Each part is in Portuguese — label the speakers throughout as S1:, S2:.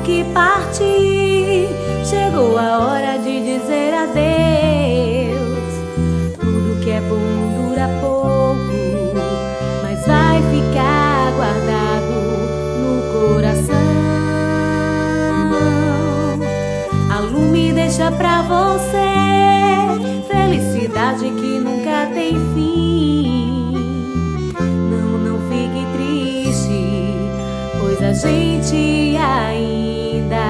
S1: que partir, chegou a hora de dizer adeus. Tudo que é bom dura pouco, mas vai ficar guardado no coração. A lume deixa pra você felicidade que nunca tem fim. Não fique triste, pois a gente ainda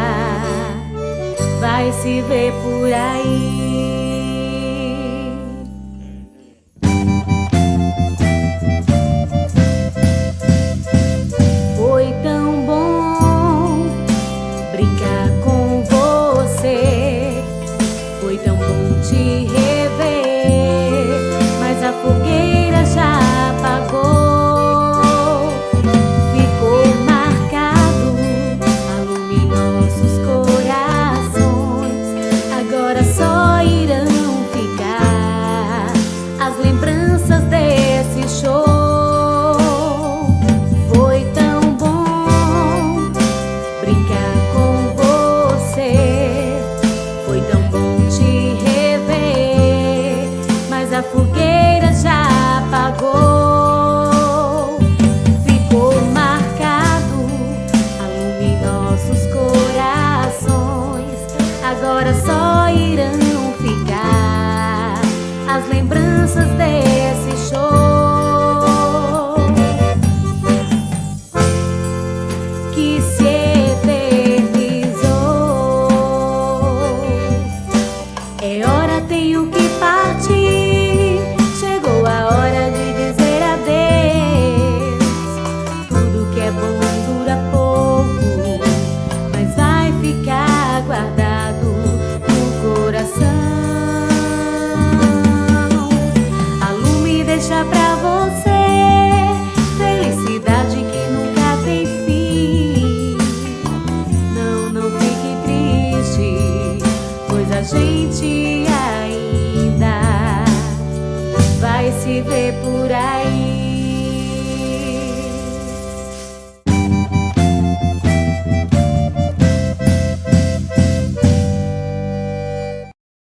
S1: vai se ver por aí.